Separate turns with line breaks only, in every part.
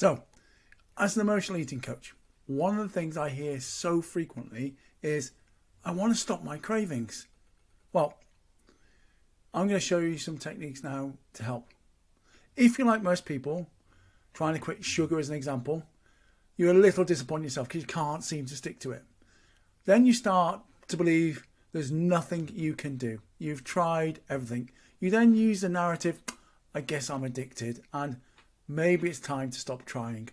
So, as an emotional eating coach, one of the things I hear so frequently is, I want to stop my cravings. Well, I'm going to show you some techniques now to help. If you're like most people, trying to quit sugar as an example, you're a little disappointed in yourself because you can't seem to stick to it. Then you start to believe there's nothing you can do. You've tried everything. You then use the narrative, I guess I'm addicted, and maybe it's time to stop trying.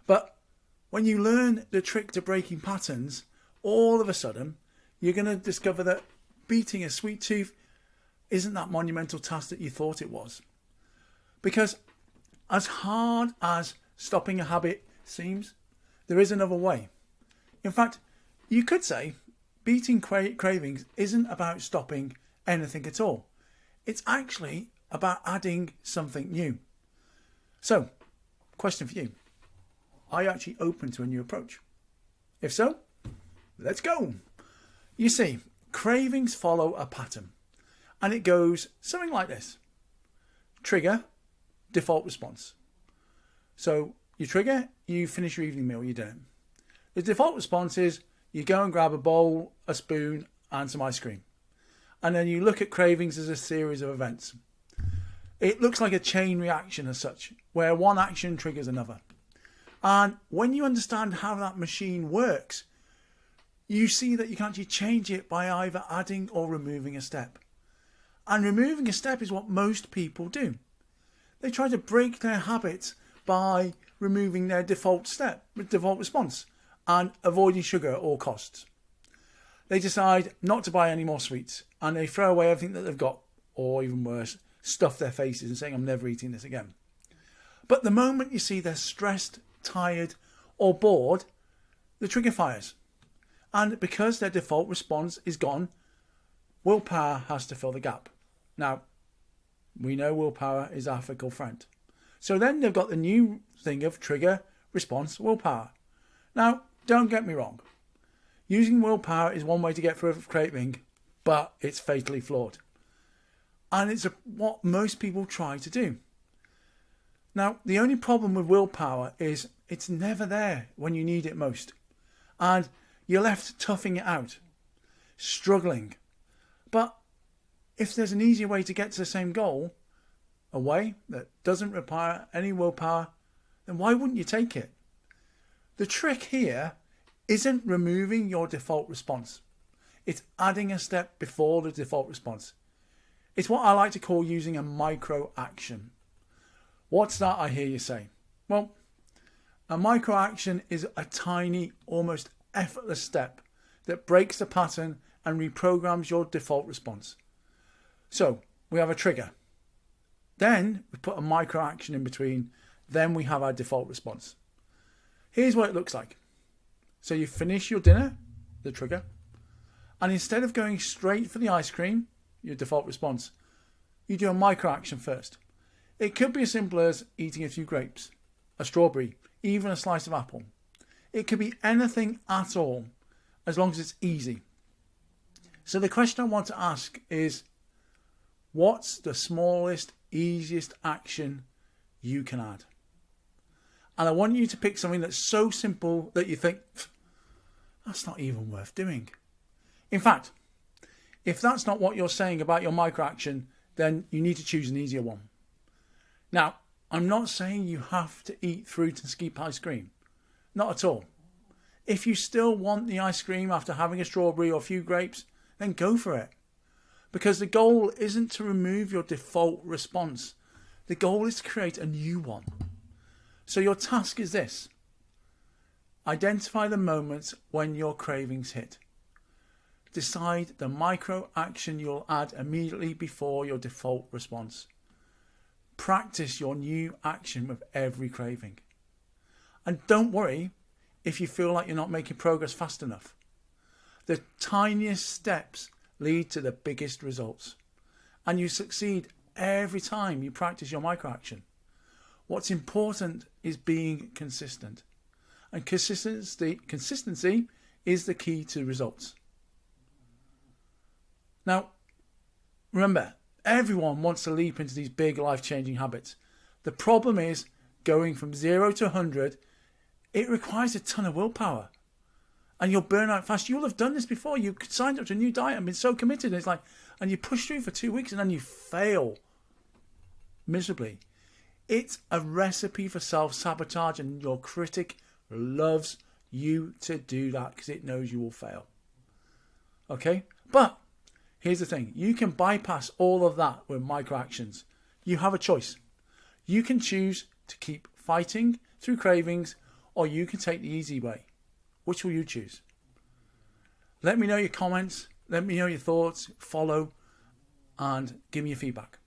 But when you learn the trick to breaking patterns, all of a sudden, you're going to discover that beating a sweet tooth isn't that monumental task that you thought it was. Because as hard as stopping a habit seems, there is another way. In fact, you could say beating cravings isn't about stopping anything at all. It's actually about adding something new. So, question for you. Are you actually open to a new approach? If so, let's go. You see, cravings follow a pattern. And it goes something like this. Trigger, default response. So you trigger, you finish your evening meal, you're done. The default response is you go and grab a bowl, a spoon and some ice cream. And then you look at cravings as a series of events. It looks like a chain reaction as such, where one action triggers another. And when you understand how that machine works, you see that you can actually change it by either adding or removing a step. And removing a step is what most people do. They try to break their habits by removing their default response and avoiding sugar at all costs. They decide not to buy any more sweets and they throw away everything that they've got, or even worse, stuff their faces and saying, I'm never eating this again. But the moment you see they're stressed, tired or bored, the trigger fires. And because their default response is gone, willpower has to fill the gap. Now, we know willpower is our fickle friend. So then they've got the new thing of trigger, response, willpower. Now, don't get me wrong. Using willpower is one way to get through a craving, but it's fatally flawed. And it's what most people try to do. Now, the only problem with willpower is it's never there when you need it most. And you're left toughing it out, struggling. But if there's an easier way to get to the same goal, a way that doesn't require any willpower, then why wouldn't you take it? The trick here isn't removing your default response. It's adding a step before the default response. It's what I like to call using a micro action. What's that, I hear you say? Well, a micro action is a tiny, almost effortless step that breaks the pattern and reprograms your default response. So we have a trigger. Then we put a micro action in between. Then we have our default response. Here's what it looks like. So you finish your dinner, the trigger, and instead of going straight for the ice cream, your default response, you do a micro action first. It could be as simple as eating a few grapes, a strawberry, even a slice of apple. It could be anything at all, as long as it's easy. So the question I want to ask is, what's the smallest, easiest action you can add? And I want you to pick something that's so simple that you think, that's not even worth doing. In fact, if that's not what you're saying about your micro action, then you need to choose an easier one. Now, I'm not saying you have to eat fruit and skip ice cream. Not at all. If you still want the ice cream after having a strawberry or a few grapes, then go for it. Because the goal isn't to remove your default response. The goal is to create a new one. So your task is this. Identify the moments when your cravings hit. Decide the micro action you'll add immediately before your default response. Practice your new action with every craving. And don't worry if you feel like you're not making progress fast enough. The tiniest steps lead to the biggest results. And you succeed every time you practice your micro action. What's important is being consistent. And consistency is the key to results. Now, remember, everyone wants to leap into these big life-changing habits. The problem is going from 0 to 100, it requires a ton of willpower. And you'll burn out fast. You'll have done this before. You signed up to a new diet and been so committed. It's like, and you push through for 2 weeks and then you fail miserably. It's a recipe for self-sabotage, and your critic loves you to do that because it knows you will fail. Okay? But here's the thing. You can bypass all of that with micro actions. You have a choice. You can choose to keep fighting through cravings, or you can take the easy way. Which will you choose? Let me know your comments. Let me know your thoughts. Follow and give me your feedback.